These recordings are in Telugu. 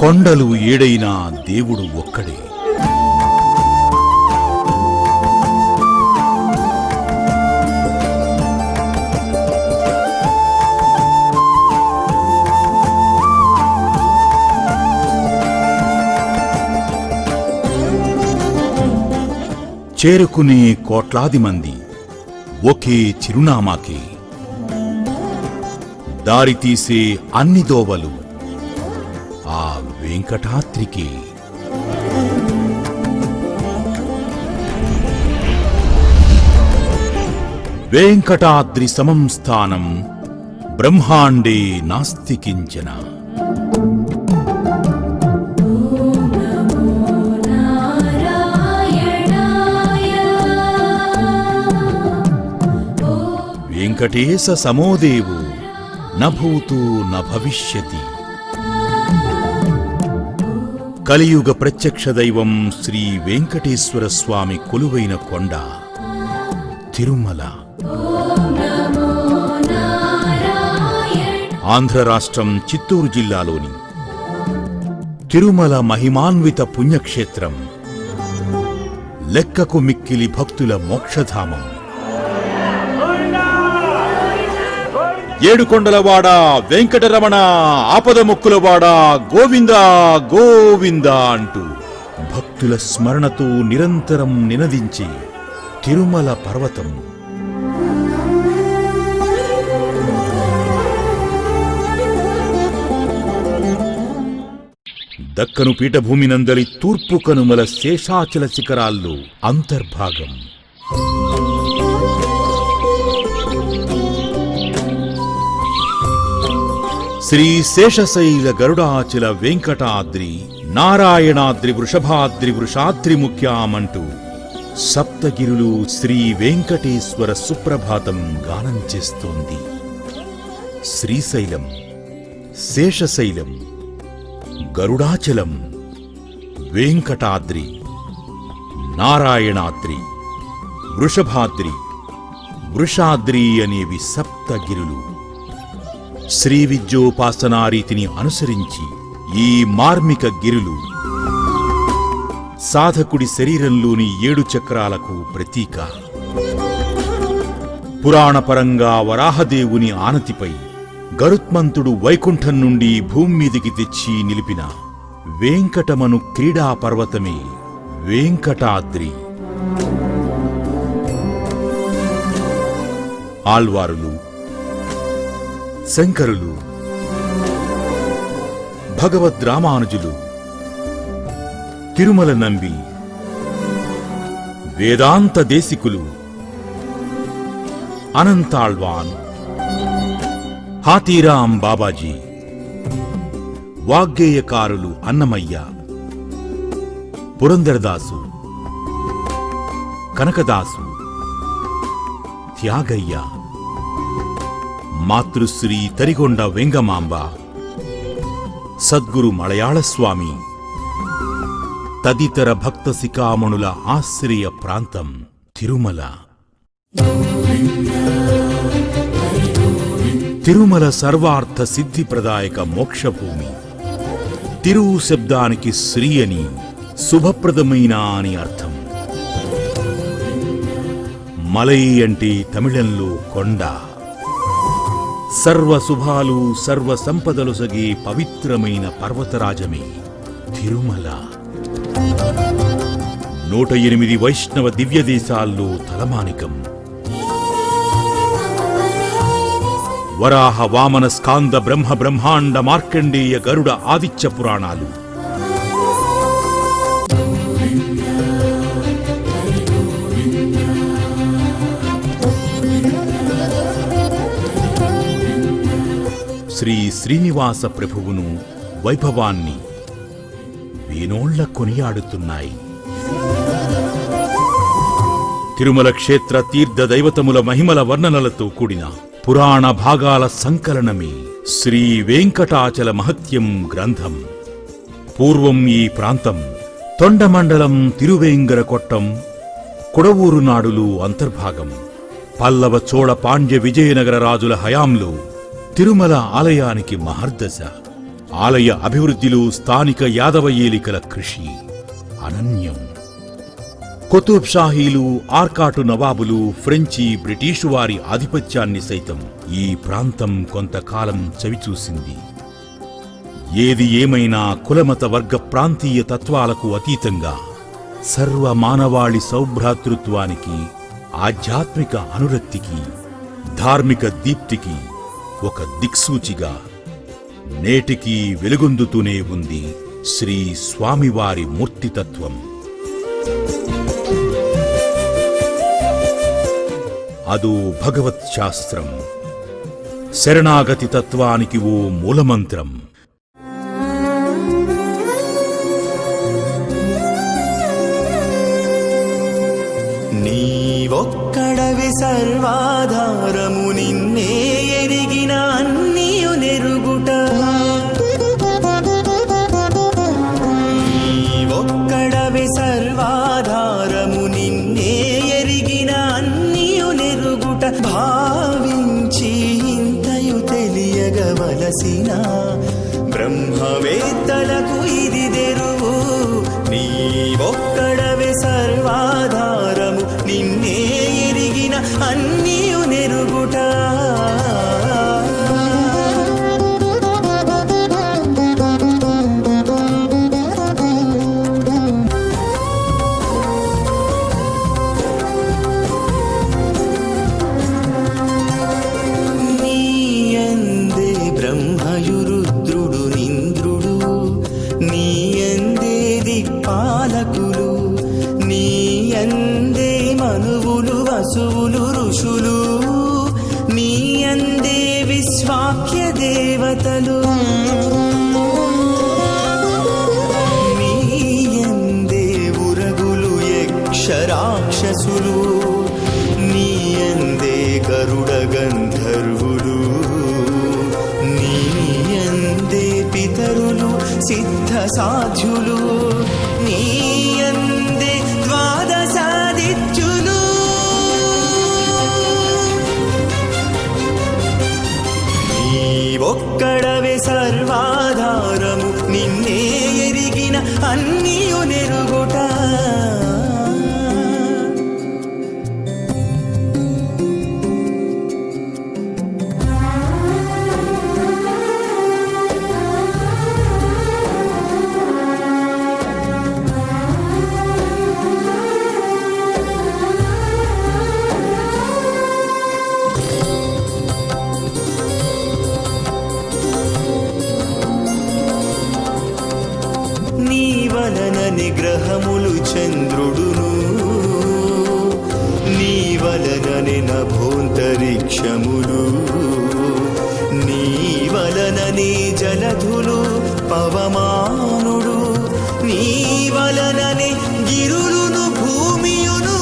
కొండలు ఏడైనా దేవుడు ఒక్కడే. చేరుకునే కోట్లాది మంది ఒకే చిరునామాకి, దారితీసే అన్ని దోవలు ఆ వెంకటాద్రికి. వెంకటాద్రి సమం స్థానం బ్రహ్మాండే నాస్తి కించన. వెంకటేశ సమోదేవో న భూతో న భవిష్యతి. కలియుగ ప్రత్యక్ష దైవం శ్రీ వెంకటేశ్వర స్వామి కొలువైన కొండ తిరుమల. ఆంధ్ర రాష్ట్రం చిత్తూరు జిల్లాలోని తిరుమల మహిమాన్విత పుణ్యక్షేత్రం, లెక్కకు మిక్కిలి భక్తుల మోక్షధామం. ఏడుకొండలవాడ వెంకటరమణ, ఆపదముక్కులవాడ గోవింద గోవింద అంటూ భక్తుల స్మరణతో నిరంతరం నినదించే తిరుమల పర్వతం. దక్కను పీఠభూమినందలి తూర్పు కనుమల శేషాచల శిఖరాల్లో అంతర్భాగం. శ్రీ శేషశైల గరుడాచల వెంకటాద్రి, నారాయణాద్రి, వృషభాద్రి, వృషాద్రి ముఖ్యామంటూ సప్తగిరులు శ్రీ వెంకటేశ్వర సుప్రభాతం గానం చేస్తోంది. శ్రీశైలం, శేషశైలం, గరుడాచలం, వెంకటాద్రి, నారాయణాద్రి, వృషభాద్రి, వృషాద్రి అనేవి సప్తగిరులు. శ్రీ విద్యోపాసనారీతిని అనుసరించి ఈ మార్మిక గిరులు సాధకుడి శరీరంలోని 7 చక్రాలకు ప్రతీక. పురాణపరంగా వరాహదేవుని ఆనతిపై గరుత్మంతుడు వైకుంఠం నుండి భూమి మీదికి తెచ్చి నిలిపిన వెంకటమను క్రీడా పర్వతమే వెంకటాద్రి. ఆళ్వారులు, శంకరులు, భగవద్రామానుజులు, తిరుమల నంబి, వేదాంత దేశికులు, అనంతాళ్వాన్, హాతీరాం బాబాజీ, వాగ్గేయకారులు అన్నమయ్య, పురందరదాసు, కనకదాసు, త్యాగయ్య, మాతృశ్రీ తరిగొండ వెంగమాంబ, సద్గురు మలయాళస్వామి తదితర భక్త శిఖామణుల ఆశ్రయ ప్రాంతం తిరుమల. తిరుమల సర్వార్థ సిద్ధిప్రదాయక మోక్షభూమి. తిరు శబ్దానికి శ్రీ అని, శుభప్రదమైన అని అర్థం. మలై అంటే తమిళంలో కొండ. సర్వశుభాలు, సర్వ సంపదలు సగే పవిత్రమైన పర్వతరాజమే తిరుమల. 108 వైష్ణవ దివ్యదేశాల్లో తలమానికం. వరాహ, వామన, స్కాంద, బ్రహ్మ, బ్రహ్మాండ, మార్కండేయ, గరుడ, ఆదిత్య పురాణాలు. శ్రీ శ్రీనివాస ప్రభువును వైభవాన్ని వేనోళ్ల కొనియాడుతున్నాయి. తిరుమల క్షేత్ర తీర్థ దైవతముల మహిమల వర్ణనలతో కూడిన పురాణ భాగాల సంకలనమే శ్రీ వెంకటాచల మహత్యం గ్రంథం. పూర్వం ఈ ప్రాంతం తొండమండలం తిరువేంగరకొట్టం కుడవూరు నాడులు అంతర్భాగం. పల్లవ చోళ పాండ్య విజయనగర రాజుల హయాంలో తిరుమల ఆలయానికి మహర్దశ. ఆలయ అభివృద్ధిలో స్థానిక యాదవ ఏలికల కృషి అనన్యం. కుతుబ్ షాహీలు, ఆర్కాటు నవాబులు, ఫ్రెంచి, బ్రిటిషు వారి ఆధిపత్యాన్ని సైతం ఈ ప్రాంతం కొంతకాలం చవిచూసింది. ఏది ఏమైనా కులమత వర్గ ప్రాంతీయ తత్వాలకు అతీతంగా సర్వ మానవాళి సౌభ్రాతృత్వానికి, ఆధ్యాత్మిక అనురక్తికి, ధార్మిక దీప్తికి ఒక దిక్సూచిగా నేటికీ వెలుగొందుతూనే ఉంది శ్రీ స్వామివారి మూర్తితత్వం. అదో భగవత్ శాస్త్రం, శరణాగతి తత్వానికి ఓ మూలమంత్రం. నీవొక్కడవి సర్వాధారము, నిన్నే ఎరిగిన అన్నియు నెరుగుట. నీవొక్కడవి సర్వాధారము, నిన్నే ఎరిగిన అన్నియు నెరుగుట. భావించి ఇంతయు తెలియగవలసిన బ్రహ్మవేత్తలకు ఇది తెరువు. నీవొక్కడవి సర్వాధారము, నిన్నే ఎరిగిన అన్నియు నెరుగుట. నీయందే బ్రహ్మయురుద్రుడు నింద్రుడు, నీయందే దిక్పాలకులు, నీయందే మనువులు వసువులు ఋషులు, నీయందే విశ్వాఖ్య దేవతలు, నీయందే ఉరగులు యక్షరాక్షసులు, నీయందే గరుడ గంధర్వులు, నీయందే పితరులు సిద్ధ సాధ్యులు, నీయందే ద్వాదశాదిత్యులు. నీవొక్కడవే సర్వాధారము, నిన్నే ఎరిగిన అన్నియు నెరుగుట. నీ వలన నిగ్రహములు చంద్రుడును, నీ వలననే నభోంతరిక్షములు, నీ వలననే జలధులు పవమానుడు, నీ వలననే గిరులును భూమియును.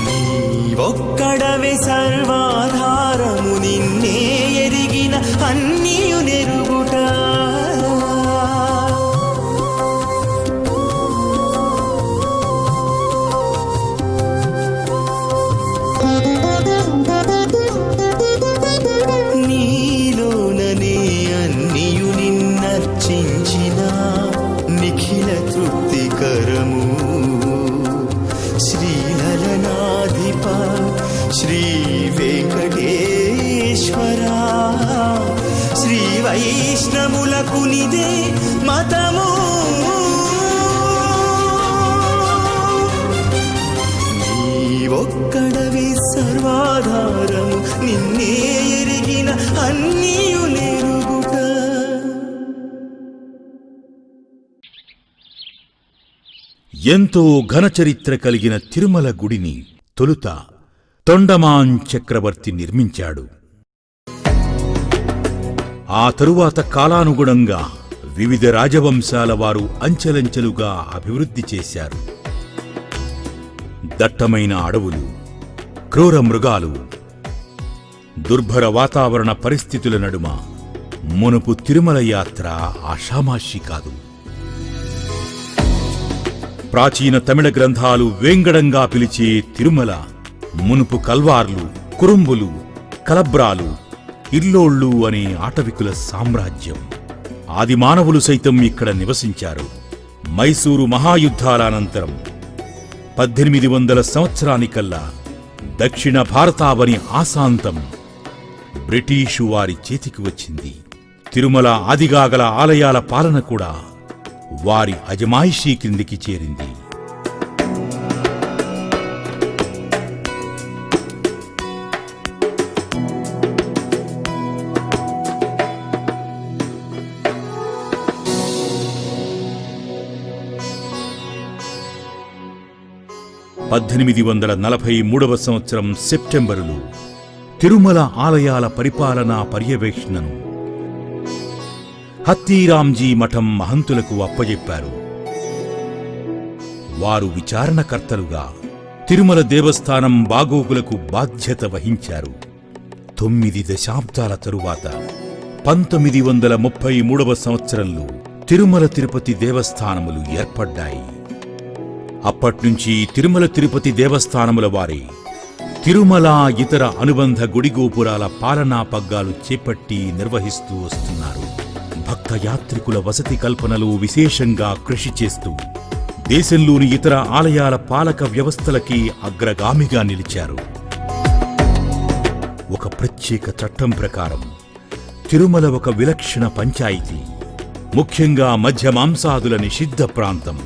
నీవొక్కడవే సర్వాధారము, నిన్నే ఎరిగిన అన్నియు నెరుగుట. నీలోననే అన్నియు నిన్నర్చించిన నిఖిల తృప్తికరము. శ్రీలలనాధిప శ్రీ వెంకటేశ్వరా, శ్రీ వైష్ణవులకు నిదే మతము. నీవొక్కడవి సర్వాధారము, నిన్నే ఎరిగిన అన్నియు నెరుగుట. ఎంతో ఘనచరిత్ర కలిగిన తిరుమల గుడిని తొలుత తొండమాన్ చక్రవర్తి నిర్మించాడు. ఆ తరువాత కాలానుగుణంగా వివిధ రాజవంశాల వారు అంచెలంచెలుగా అభివృద్ధి చేశారు. దట్టమైన అడవులు, క్రూర మృగాలు, దుర్భర వాతావరణ పరిస్థితుల నడుమ మునుపు తిరుమల యాత్ర ఆషామాషి కాదు. ప్రాచీన తమిళ గ్రంథాలు వేంగడంగా పిలిచే తిరుమల మునుపు కల్వార్లు, కురుంబులు, కలబ్రాలు, ఇల్లోళ్ళు అనే ఆటవికుల సామ్రాజ్యం. ఆది మానవులు సైతం ఇక్కడ నివసించారు. మైసూరు మహాయుద్ధాల అనంతరం 1800 సంవత్సరానికల్లా దక్షిణ భారతావని ఆశాంతం బ్రిటీషు వారి చేతికి వచ్చింది. తిరుమల ఆదిగా గల ఆలయాల పాలన కూడా వారి అజమాయిషీ కిందికి చేరింది. సంవత్సరం సెప్టెంబరులో తిరుమల ఆలయాల పరిపాలనా పర్యవేక్షణను హత్తీరాంజీ మఠం మహంతులకు అప్పజెప్పారు. వారు విచారణకర్తలుగా తిరుమల దేవస్థానం బాగోగులకు బాధ్యత వహించారు. 9 దశాబ్దాల తరువాత 1933 సంవత్సరంలో తిరుమల తిరుపతి దేవస్థానములు ఏర్పడ్డాయి. అప్పట్నుంచి తిరుమల తిరుపతి దేవస్థానముల వారే తిరుమల ఇతర అనుబంధ గుడిగోపురాల పాలనా పగ్గాలు చేపట్టి నిర్వహిస్తూ వస్తున్నారు. భక్తయాత్రికుల వసతి కల్పనలో విశేషంగా కృషి చేస్తూ దేశంలోని ఇతర ఆలయాల పాలక వ్యవస్థలకి అగ్రగామిగా నిలిచారు. ఒక ప్రత్యేక చట్టం ప్రకారం తిరుమల ఒక విలక్షణ పంచాయతీ, ముఖ్యంగా మధ్య మాంసాదుల నిషిద్ధ ప్రాంతం.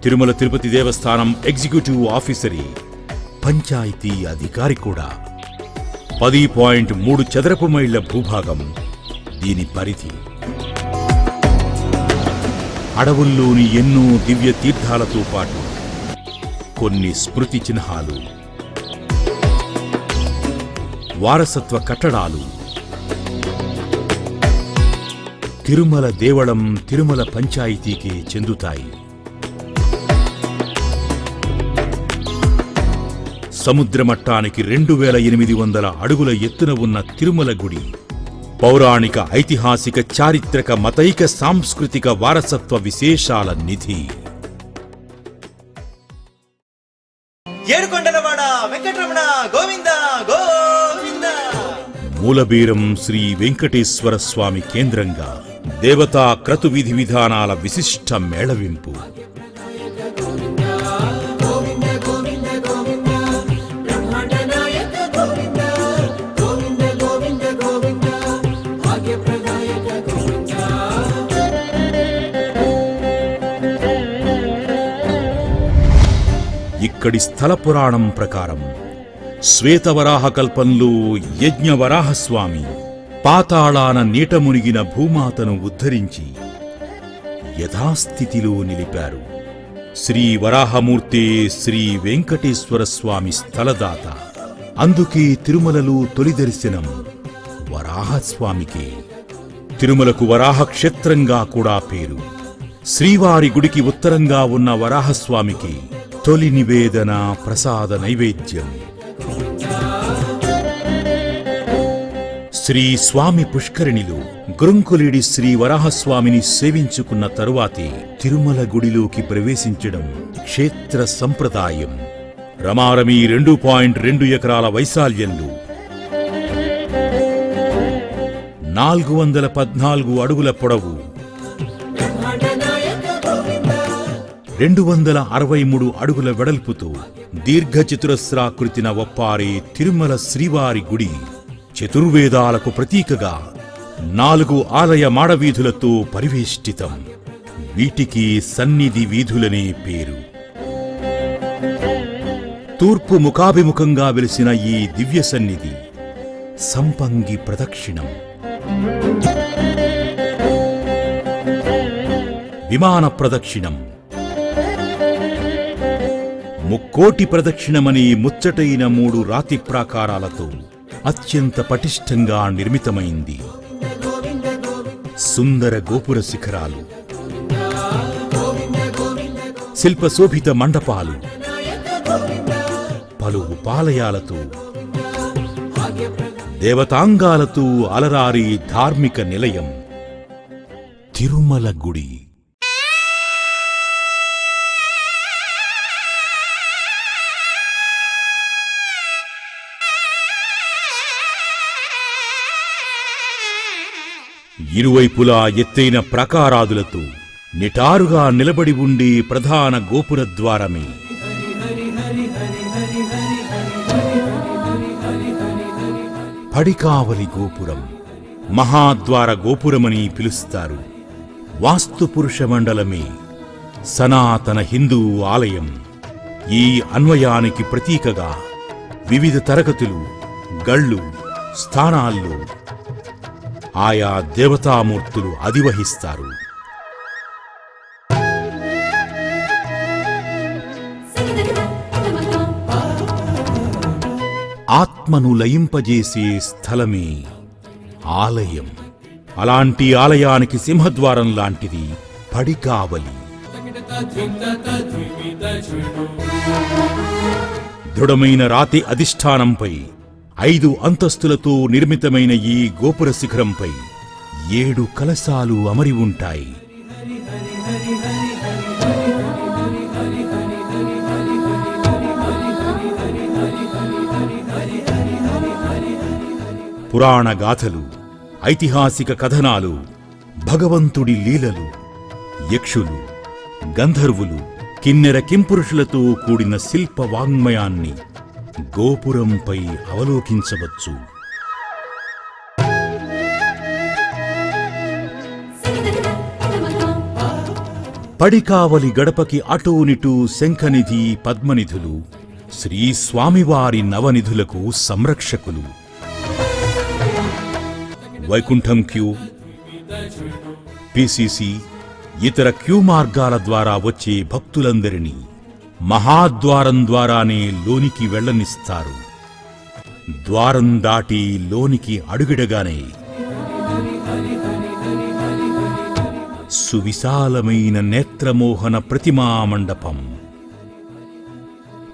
తిరుమల తిరుపతి దేవస్థానం ఎగ్జిక్యూటివ్ ఆఫీసరీ, పంచాయతీ అధికారి కూడా. 10.3 చదరపు మైళ్ల భూభాగం దీని పరిధి. అడవుల్లోని ఎన్నో దివ్య తీర్థాలతో పాటు కొన్ని స్మృతి చిహ్నాలు, వారసత్వ కట్టడాలు తిరుమల దేవళం తిరుమల పంచాయతీకే చెందుతాయి. సముద్రమట్టానికి 2800 అడుగుల ఎత్తున ఉన్న తిరుమల గుడి పౌరాణిక, ఐతిహాసిక, చారిత్రక, మతైక, సాంస్కృతిక వారసత్వ విశేషాల నిధి. ఏడుకొండలవాడ వెంకటరమణ గోవింద గోవింద. మూలబీరం శ్రీ వెంకటేశ్వర స్వామి కేంద్రంగా దేవతా క్రతు విధి విధానాల విశిష్ట మేళవింపు. ఇక్కడి స్థల పురాణం ప్రకారం శ్వేతవరాహ కల్పంలో యజ్ఞవరాహస్వామి పాతాళాన నీట మునిగిన భూమాతను ఉద్ధరించి యథాస్థితిలో నిలిపారు. శ్రీ వరాహమూర్తే శ్రీ వెంకటేశ్వర స్వామి స్థలదాత. అందుకే తిరుమలలో తొలి దర్శనం వరాహస్వామికే. తిరుమలకు వరాహ క్షేత్రంగా కూడా పేరు. శ్రీవారి గుడికి ఉత్తరంగా ఉన్న వరాహస్వామికి తొలి నివేదన ప్రసాద నైవేద్యం. శ్రీ స్వామి పుష్కరిణిలో గురుంకులిడి శ్రీ వరాహస్వామిని సేవించుకున్న తరువాతే తిరుమల గుడిలోకి ప్రవేశించడం క్షేత్ర సంప్రదాయం. రమారమి 2.2 ఎకరాల వైశాల్యంలో 414 అడుగుల పొడవు, 263 అడుగుల వెడల్పుతో దీర్ఘచతురస్రాకృతిన ఒప్పారే తిరుమల శ్రీవారి గుడి చతుర్వేదాలకు ప్రతీకగా 4 ఆలయ మాడవీధులతో పరివేష్టితం. వీటికి సన్నిధి వీధులనే పేరు. తూర్పు ముఖాభిముఖంగా వెలిసిన ఈ దివ్య సన్నిధి సంపంగి ప్రదక్షిణం, విమాన ప్రదక్షిణం, ముక్కోటి ప్రదక్షిణమని ముచ్చటైన 3 రాతి ప్రాకారాలతో అత్యంత పటిష్టంగా నిర్మితమైంది. సుందర గోపుర శిఖరాలు, శిల్పశోభిత మండపాలు, పలు ఉపాలయాలతో, దేవతాంగాలతో అలరారి ధార్మిక నిలయం తిరుమల గుడి. ఇరువైపులా ఎత్తైన ప్రాకారాదులతో నిటారుగా నిలబడి ఉండే ప్రధాన గోపుర ద్వారమే పడికావలి గోపురం. మహాద్వార గోపురమని పిలుస్తారు. వాస్తుపురుష మండలమే సనాతన హిందూ ఆలయం. ఈ అన్వయానికి ప్రతీకగా వివిధ తరగతులు, గళ్ళు, స్థానాల్లో ఆయా దేవతామూర్తులు అధివహిస్తారు. ఆత్మను లయింపజేసే స్థలమే ఆలయం. అలాంటి ఆలయానికి సింహద్వారం లాంటిది పడికావలి. దృఢమైన రాతి అధిష్టానంపై 5 అంతస్తులతో నిర్మితమైన ఈ గోపుర శిఖరంపై 7 కలశాలు అమరి ఉంటాయి. పురాణ గాథలు, ఐతిహాసిక కథనాలు, భగవంతుడి లీలలు, యక్షులు, గంధర్వులు, కిన్నెర కింపురుషులతో కూడిన శిల్ప వాంగ్మయాన్ని గోపురంపై అవలోకించవచ్చు. పడికావలి గడపకి అటూనిటూ శంఖనిధి, పద్మనిధులు, శ్రీ స్వామివారి నవనిధులకు సంరక్షకులు. వైకుంఠం క్యూ, పిసిసి, ఇతర క్యూ మార్గాల ద్వారా వచ్చే భక్తులందరినీ మహాద్వారం ద్వారానే లోనికి వెళ్లనిస్తారు. ద్వారం దాటి లోనికి అడుగిడగానే సువిశాలమైన నేత్రమోహన ప్రతిమా మండపం.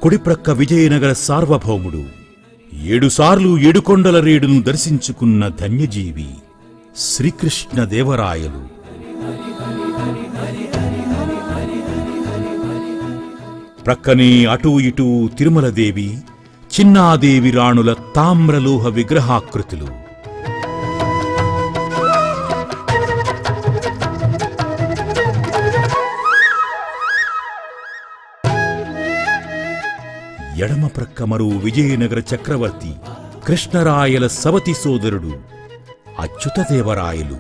కుడిప్రక్క విజయనగర సార్వభౌముడు 7 సార్లు 7 కొండల రేడును దర్శించుకున్న ధన్యజీవి శ్రీకృష్ణదేవరాయలు. ప్రక్కనే అటూ ఇటూ తిరుమలదేవి, చిన్నాదేవి రాణుల తామ్రలోహ విగ్రహాకృతులు. ఎడమ ప్రక్క మరో విజయనగర చక్రవర్తి కృష్ణరాయల సవతి సోదరుడు అచ్యుతదేవరాయలు.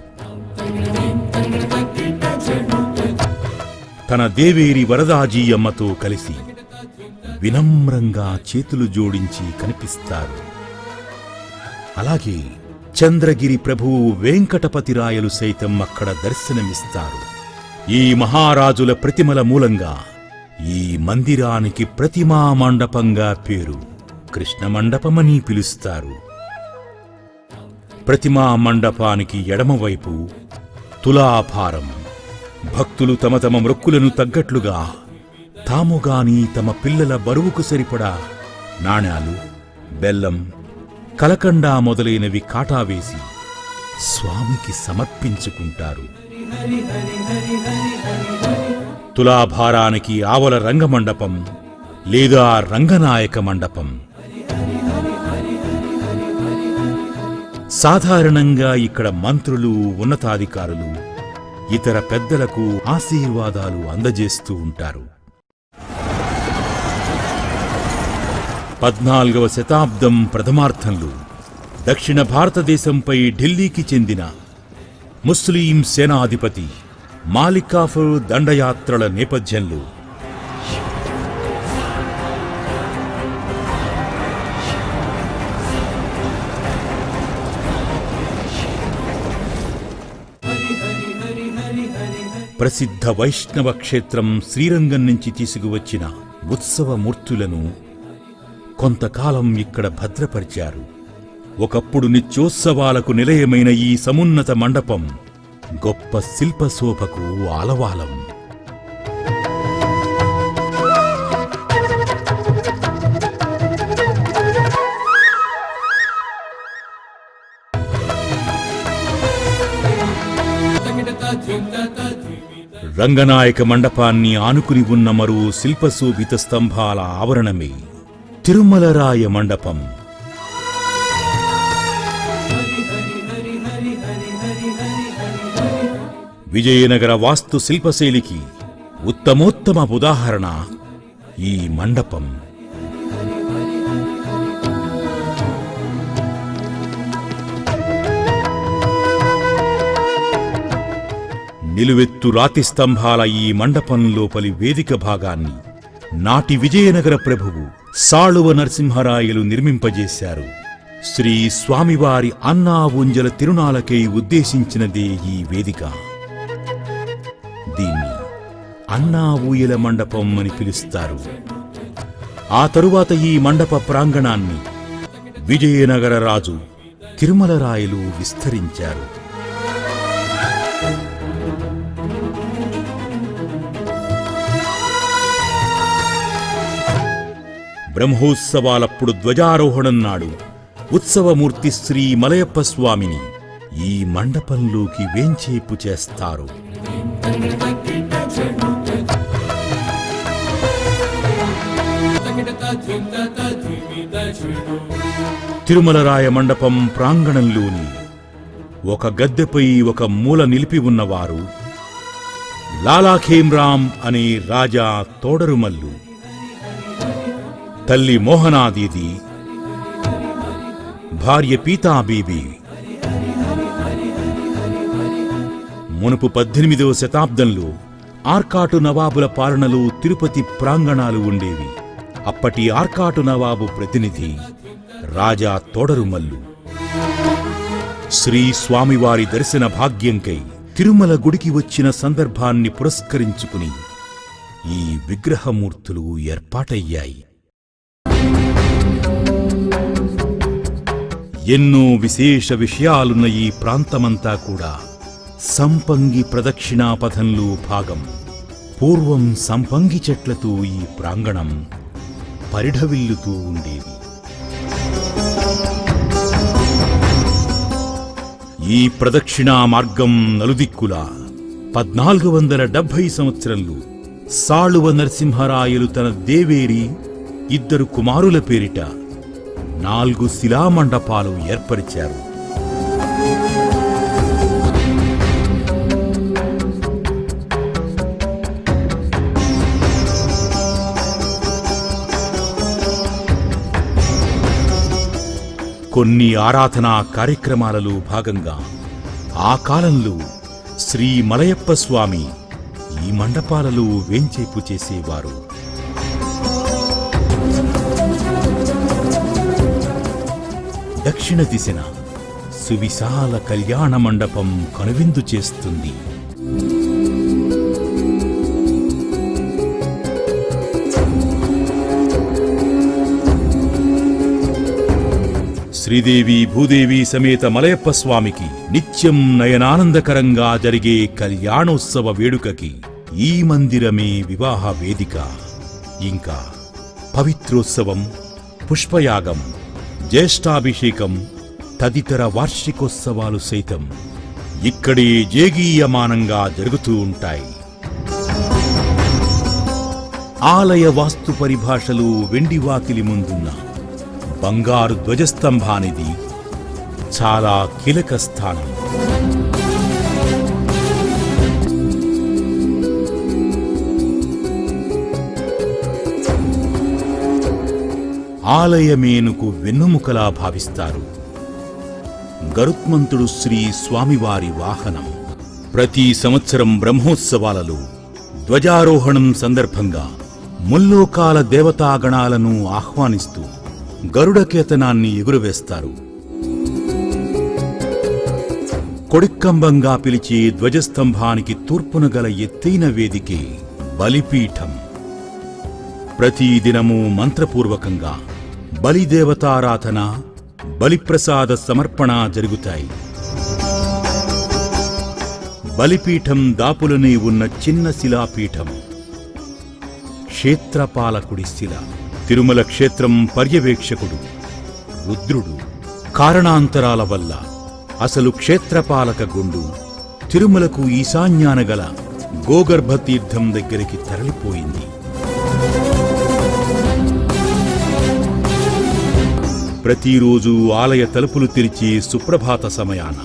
తన దేవేరి వరదాజీయమ్మతో కలిసి వినమ్రంగా చేతులు జోడించి కనిపిస్తారు. అలాగే చంద్రగిరి ప్రభువు వెంకటపతిరాయలు సైతం అక్కడ దర్శనమిస్తారు. ఈ మహారాజుల ప్రతిమల మూలంగా ఈ మందిరానికి ప్రతిమా మండపంగా పేరు. కృష్ణ మండపమని పిలుస్తారు. ప్రతిమా మండపానికి ఎడమవైపు తులాభారం. భక్తులు తమ తమ మొక్కులను తగ్గట్లుగా తాముగాని తమ పిల్లల బరువుకు సరిపడా నాణాలు, బెల్లం, కలకండా మొదలైనవి కాటావేసి స్వామికి సమర్పించుకుంటారు. తులాభారానికి ఆవల రంగమండపం లేదా రంగనాయక మండపం. సాధారణంగా ఇక్కడ మంత్రులు, ఉన్నతాధికారులు, ఇతర పెద్దలకు ఆశీర్వాదాలు అందజేస్తూ ఉంటారు. 14వ శతాబ్దం ప్రథమార్థంలో దక్షిణ భారతదేశంపై ఢిల్లీకి చెందిన ముస్లిం సేనాధిపతి మాలికాఫర్ దండయాత్రల నేపథ్యంలో ప్రసిద్ధ వైష్ణవ క్షేత్రం శ్రీరంగం నుంచి తీసుకువచ్చిన ఉత్సవమూర్తులను కొంతకాలం ఇక్కడ భద్రపరిచారు. ఒకప్పుడు నిత్యోత్సవాలకు నిలయమైన ఈ సమున్నత మండపం గొప్ప శిల్పశోభకు ఆలవాలం. రంగనాయక మండపాన్ని ఆనుకుని ఉన్న మరో శిల్పశోభిత స్తంభాల ఆవరణమే తిరుమలరాయ మండపం. విజయనగర వాస్తు శిల్పశైలికి ఉత్తమోత్తమ ఉదాహరణ ఈ మండపం. నిలువెత్తు రాతి స్తంభాల ఈ మండపం లోపలి వేదిక భాగాన్ని నాటి విజయనగర ప్రభువు సాళువ నరసింహరాయలు నిర్మింపజేశారు. శ్రీ స్వామివారి అన్నావుంజల తిరునాళకై ఉద్దేశించినదే ఈ వేదిక. దీన్ని అన్నావూయల మండపం అని పిలుస్తారు. ఆ తరువాత ఈ మండప ప్రాంగణాన్ని విజయనగర రాజు తిరుమలరాయలు విస్తరించారు. బ్రహ్మోత్సవాలప్పుడు ధ్వజారోహణం నాడు ఉత్సవమూర్తి శ్రీ మలయప్ప స్వామిని ఈ మండపంలోకి వేంచేపు చేస్తారు. తిరుమలరాయ మండపం ప్రాంగణంలోని ఒక గద్దెపై ఒక మూల నిలిపి ఉన్నవారు లాలాఖేమ్రాం అనే రాజా తోడరుమల్లు, తల్లి మోహనాదీది, భార్య పీతాబీబీ. మునుపు 18వ శతాబ్దంలో ఆర్కాటు నవాబుల పాలనలో తిరుపతి ప్రాంగణాలు ఉండేవి. అప్పటి ఆర్కాటు నవాబు ప్రతినిధి రాజా తోడరుమల్లు శ్రీ స్వామివారి దర్శన భాగ్యంకై తిరుమల గుడికి వచ్చిన సందర్భాన్ని పురస్కరించుకుని ఈ విగ్రహమూర్తులు ఏర్పాటయ్యాయి. ఎన్నో విశేష విషయాలున్న ఈ ప్రాంతమంతా కూడా సంపంగి ప్రదక్షిణాపథంలో భాగం. పూర్వం సంపంగి చెట్లతో ఈ ప్రాంగణం పరిఢవిల్లుతూ ఉండేది. ఈ ప్రదక్షిణా మార్గం నలుదిక్కులా 1470 సంవత్సరంలో సాళువ నరసింహరాయలు తన దేవేరి 2 కుమారుల పేరిట 4 శిలామండపాలు ఏర్పరిచారు. కొన్ని ఆరాధనా కార్యక్రమాలలో భాగంగా ఆ కాలంలో శ్రీ మలయప్ప స్వామి ఈ మండపాలలో వేంచేపు చేసేవారు. దక్షిణ దిశన సువిశాల కళ్యాణ మండపం కనువిందు చేస్తుంది. శ్రీదేవి భూదేవి సమేత మలయప్ప స్వామికి నిత్యం నయనానందకరంగా జరిగే కళ్యాణోత్సవ వేడుకకి ఈ మందిరమే వివాహ వేదిక. ఇంకా పవిత్రోత్సవం, పుష్పయాగం, జ్యేష్ఠాభిషేకం తదితర వార్షికోత్సవాలు సైతం ఇక్కడే జేగీయమానంగా జరుగుతూ ఉంటాయి. ఆలయ వాస్తు పరిభాషలో వెండి వాకిలి ముందున్న బంగారు ధ్వజస్తంభానిది చాలా కీలక స్థానం. ఆలయమేనుకు వెన్నుముకలా భావిస్తారు. గరుత్మంతుడు శ్రీ స్వామివారి వాహనం. ప్రతి సంవత్సరం బ్రహ్మోత్సవాలలో ధ్వజారోహణం సందర్భంగా ముల్లోకాల దేవతాగణాలను ఆహ్వానిస్తూ గరుడకేతనాన్ని ఎగురవేస్తారు. కొడిక్కంబంగా పిలిచే ధ్వజస్తంభానికి తూర్పున గల ఎత్తైన వేదికే బలిపీఠం. ప్రతిదినము మంత్రపూర్వకంగా బలిదేవతారాధన, బలిప్రసాద సమర్పణ జరుగుతాయి. బలిపీఠం దాపులనే ఉన్న చిన్న శిలాపీఠం క్షేత్రపాలకుడి శిల. తిరుమల క్షేత్రం పర్యవేక్షకుడు రుద్రుడు కారణాంతరాల వల్ల అసలు క్షేత్రపాలక గుండు తిరుమలకు ఈశాన్యాన గల గోగర్భ తీర్థం దగ్గరికి తరలిపోయింది. ప్రతిరోజు ఆలయ తలుపులు తెరిచే సుప్రభాత సమయాన,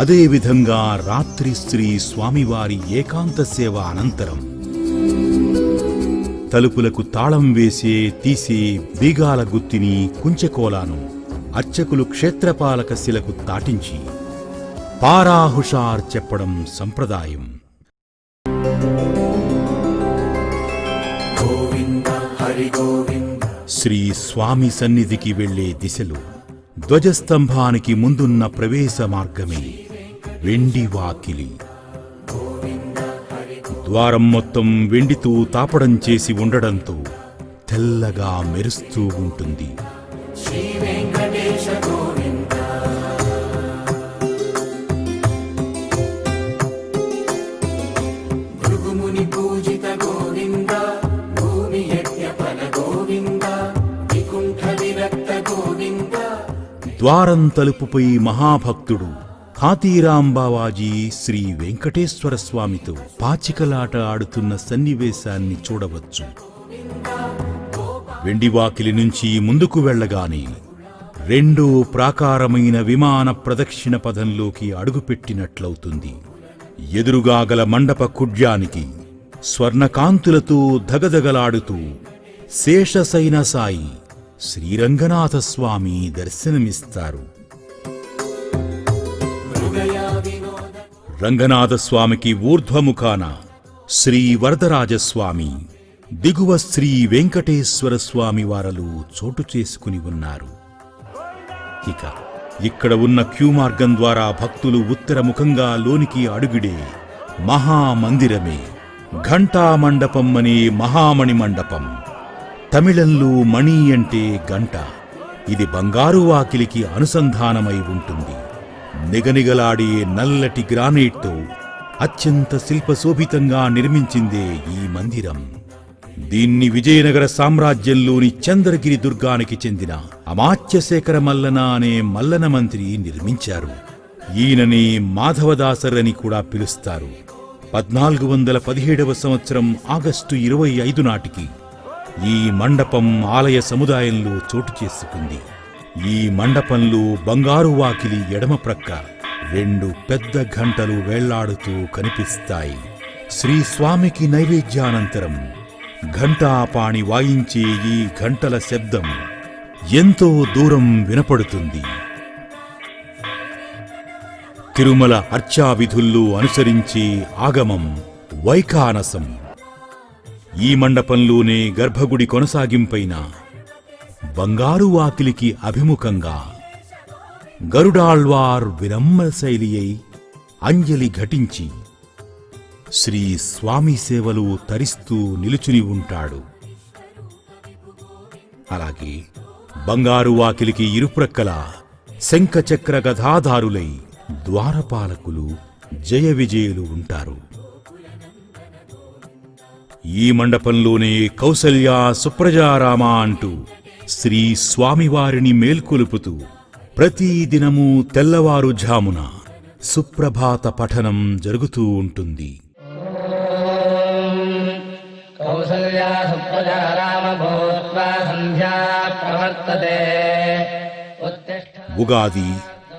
అదేవిధంగా రాత్రి శ్రీ స్వామివారి ఏకాంత సేవ అనంతరం తలుపులకు తాళం వేసే తీసే బీగాల గుత్తిని కుంచెకోలాను అర్చకులు క్షేత్రపాలక శిలకు తాటించి పారాహుషార్ చెప్పడం సంప్రదాయం. శ్రీ స్వామి సన్నిధికి వెళ్లే దిశలో ధ్వజస్తంభానికి ముందున్న ప్రవేశ మార్గమే వెండి వాకిలి. ద్వారం మొత్తం వెండితో తాపడం చేసి ఉండడంతో తెల్లగా మెరుస్తూ ఉంటుంది. ద్వారం తలుపుపై మహాభక్తుడు హాతీరాం బావాజీ శ్రీ వెంకటేశ్వర స్వామితో పాచికలాట ఆడుతున్న సన్నివేశాన్ని చూడవచ్చు. వెండివాకిలి నుంచి ముందుకు వెళ్లగానే రెండో ప్రాకారమైన విమాన ప్రదక్షిణ పథంలోకి అడుగుపెట్టినట్లవుతుంది. ఎదురుగా గల మండప కుడ్యానికి స్వర్ణకాంతులతో దగదగలాడుతూ శేషశయన సాయి శ్రీరంగనాథస్వామి దర్శనమిస్తారు. రంగనాథస్వామికి ఊర్ధ్వముఖాన శ్రీ వరదరాజస్వామి, దిగువ శ్రీ వెంకటేశ్వర స్వామి వారలు చోటు చేసుకుని ఉన్నారు. ఇక ఇక్కడ ఉన్న క్యూ మార్గం ద్వారా భక్తులు ఉత్తరముఖంగా లోనికి అడుగిడే మహామందిరమే ఘంటామండపం అనే మహామణి మండపం. తమిళంలో మణి అంటే గంట. ఇది బంగారు వాకిలికి అనుసంధానమై ఉంటుంది. నిగనిగలాడే నల్లటి గ్రానైట్తో అత్యంత శిల్పశోభితంగా నిర్మించిందే ఈ మందిరం. దీన్ని విజయనగర సామ్రాజ్యంలోని చంద్రగిరి దుర్గానికి చెందిన అమాత్యశేఖర మల్లన అనే మల్లన మంత్రి నిర్మించారు. ఈయనని మాధవదాసర్ అని కూడా పిలుస్తారు. 1417వ సంవత్సరం ఆగస్టు 25 నాటికి ఈ మండపం ఆలయ సముదాయంలో చోటు చేసుకుంది. ఈ మండపంలో బంగారు వాకిలి ఎడమ ప్రక్క 2 పెద్ద ఘంటలు వేళ్లాడుతూ కనిపిస్తాయి. శ్రీ స్వామికి నైవేద్యానంతరం ఘంటాపాణి వాయించే ఈ ఘంటల శబ్దం ఎంతో దూరం వినపడుతుంది. తిరుమల అర్చావిధుల్లో అనుసరించే ఆగమం వైఖానసం. ఈ మండపంలోనే గర్భగుడి కొనసాగింపైన బంగారు వాకిలికి అభిముఖంగా గరుడాళ్వార్ వినమ్ర శైలి అయి అంజలి ఘటించి శ్రీ స్వామి సేవలు తరిస్తూ నిలుచుని ఉంటాడు. అలాగే బంగారు వాకిలికి ఇరుప్రక్కల శంఖచక్ర గదాధారులై ద్వారపాలకులు జయ విజయులు ఉంటారు. ఈ మండపంలోనే కౌసల్య సుప్రజారామ అంటూ శ్రీ స్వామివారిని మేల్కొలుపుతూ ప్రతిదినమూ తెల్లవారుఝామున సుప్రభాత పఠనం జరుగుతూ ఉంటుంది. ఉగాది,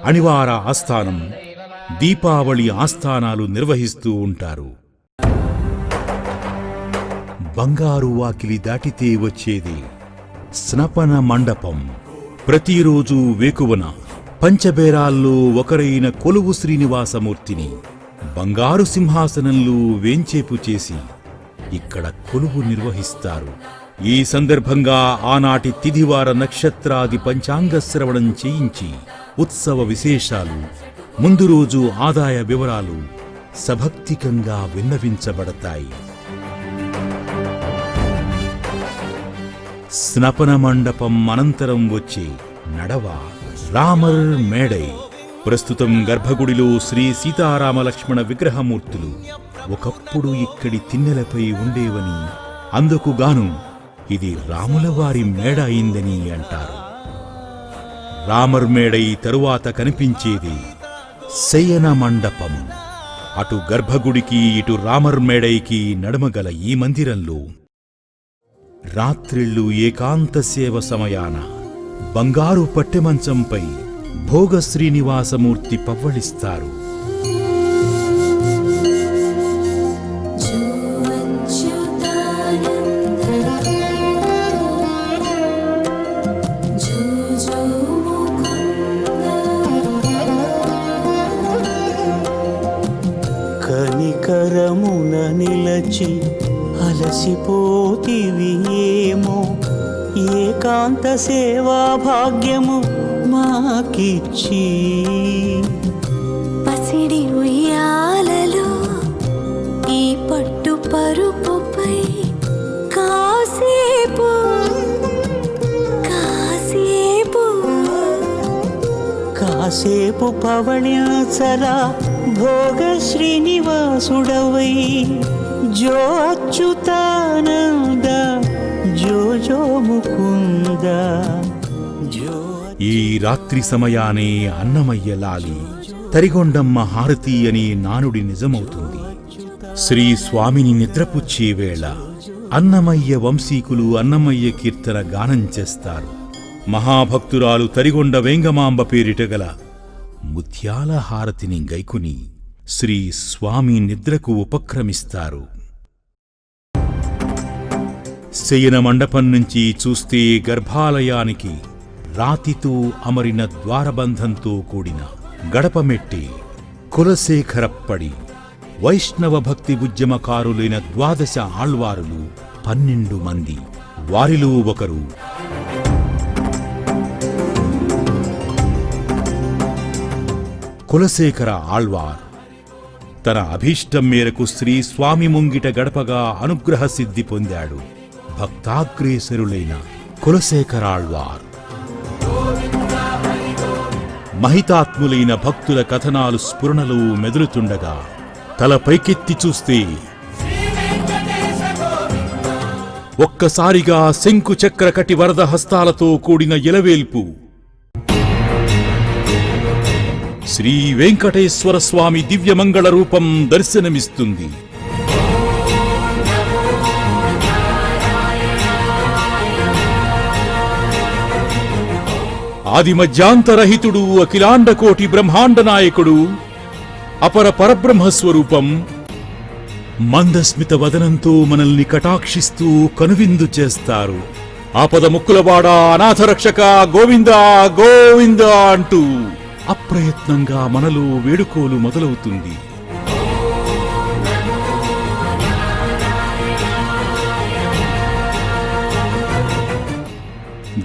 అణివార ఆస్థానం, దీపావళి ఆస్థానాలు నిర్వహిస్తూ ఉంటారు. బంగారు వాకిలి దాటితే వచ్చేది స్నపన మండపం. ప్రతిరోజు వేకువన పంచబేరాల్లో ఒకరైన కొలువు శ్రీనివాసమూర్తిని బంగారు సింహాసనంలో వేంచేపు చేసి ఇక్కడ కొలువు నిర్వహిస్తారు. ఈ సందర్భంగా ఆనాటి తిథివార నక్షత్రాది పంచాంగ శ్రవణం చేయించి ఉత్సవ విశేషాలు, ముందు రోజు ఆదాయ వివరాలు సభక్తికంగా విన్నవించబడతాయి. స్నపన మండపం అనంతరం వచ్చే నడవ రామర్ మేడై ప్రస్తుతం గర్భగుడిలో శ్రీ సీతారామ లక్ష్మణ విగ్రహమూర్తులు ఒకప్పుడు ఇక్కడి తిన్నెలపై ఉండేవని, అందుకుగాను ఇది రాములవారి మేడ అయిందని అంటారు. రామర్ మేడై తరువాత కనిపించేది శయన మండపం. అటు గర్భగుడికి ఇటు రామర్ మేడైకి నడుమగల ఈ మందిరంలో రాత్రిళ్ళు ఏకాంత సేవ సమయాన బంగారు పట్టెమంచంపై భోగ శ్రీనివాసమూర్తి పవ్వళిస్తారు. కనికరమున నిలచి అలసిపోతివి ఏమో, ఏకాంత సేవా భాగ్యము మాకిచ్చి. పసిడి ఉయ్యాలలో ఈ పట్టు పరుపుపై కాసేపు కాసేపు కాసేపు పవళించరా భోగ శ్రీనివాసుడవై. జో అచ్యుతానంద జో జో ముకుంద. ఈ రాత్రి సమయానే అన్నమయ్య లాలి తరిగొండమ్మ హారతి అనే నానుడి నిజమవుతుంది. శ్రీ స్వామిని నిద్రపుచ్చే వేళ అన్నమయ్య వంశీకులు అన్నమయ్య కీర్తన గానం చేస్తారు. మహాభక్తురాలు తరిగొండ వేంగమాంబ పేరిట గల ముత్యాల హారతిని గైకుని శ్రీ స్వామి నిద్రకు ఉపక్రమిస్తారు. శయన మండపం నుంచి చూస్తే గర్భాలయానికి రాతితో అమరిన ద్వారబంధంతో కూడిన గడపమెట్టి కులశేఖరప్పడి వైష్ణవ భక్తి ఉద్యమకారులైన 12 ఆళ్వారులు 12 మంది. వారిలో ఒకరు కులశేఖర ఆళ్వార్. తన అభీష్టం మేరకు శ్రీ స్వామి ముంగిట గడపగా అనుగ్రహ సిద్ధి పొందాడు భక్తాగ్రేసరులైన కులశేఖరాళ్వార్. మహితాత్ములైన భక్తుల కథనాలు స్ఫురణలో మెదులుతుండగా తల పైకెత్తి చూస్తే ఒక్కసారిగా శంకు చక్ర కటి వరద హస్తాలతో కూడిన ఇలవేల్పు శ్రీ వెంకటేశ్వర స్వామి దివ్యమంగళ రూపం దర్శనమిస్తుంది. ఆదిమధ్యాంతరహితుడు, అఖిలాండకోటి బ్రహ్మాండ నాయకుడు, అపర పరబ్రహ్మస్వరూపం మందస్మిత వదనంతో మనల్ని కటాక్షిస్తూ కనువిందు చేస్తారు. ఆపద ముక్కులవాడ, అనాథరక్షక, గోవిందా గోవిందా అంటూ అప్రయత్నంగా మనలో వేడుకోలు మొదలవుతుంది.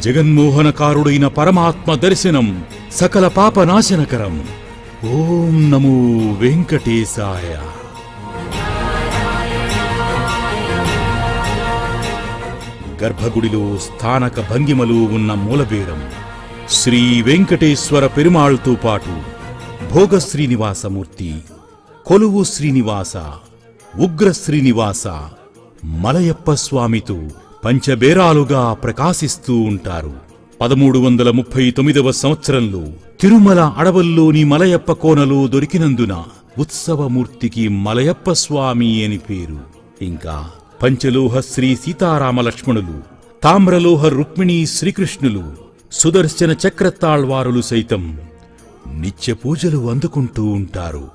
జగన్మోహనకారుడైన పరమాత్మ దర్శనం సకల పాపనాశనకరం. ఓం నమో వెంకటేశాయ. గర్భగుడిలో స్థానక భంగిమలు ఉన్న మూలబేరం శ్రీ వెంకటేశ్వర పెరుమాళ్తో పాటు భోగ శ్రీనివాసమూర్తి, కొలువు శ్రీనివాస, ఉగ్ర శ్రీనివాస, మలయప్ప స్వామితో పంచబేరాలుగా ప్రకాశిస్తూ ఉంటారు. 1339వ సంవత్సరంలో తిరుమల అడవుల్లోని మలయప్ప కోనలో దొరికినందున ఉత్సవమూర్తికి మలయప్ప స్వామి అని పేరు. ఇంకా పంచలోహ శ్రీ సీతారామ లక్ష్మణులు, తామ్రలోహ రుక్మిణీ శ్రీకృష్ణులు, సుదర్శన చక్రతాళ్వారులు సైతం నిత్య పూజలు అందుకుంటూ ఉంటారు.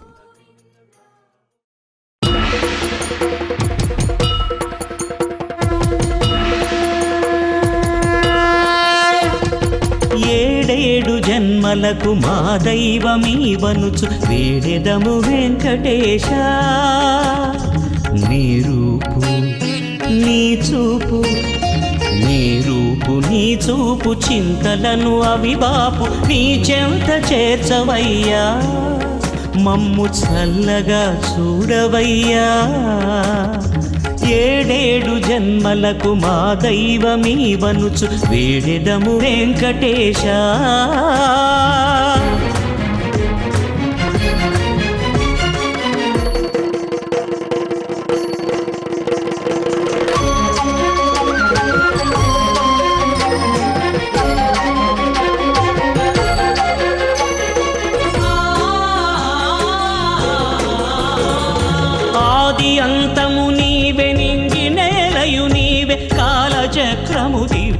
ఏడేడు జన్మలకు మా దైవమీవనుచు వేడెదము వెంకటేశ. నీ రూపు నీ చూపు, నీ రూపు నీ చూపు చింతలను అవిబాపు నీ చెంత చేర్చవయ్యా. మమ్ము చల్లగా చూడవయ్యా. ఏడేడు జన్మలకు మా దైవమీవనుచు వేడెదము వెంకటేశ.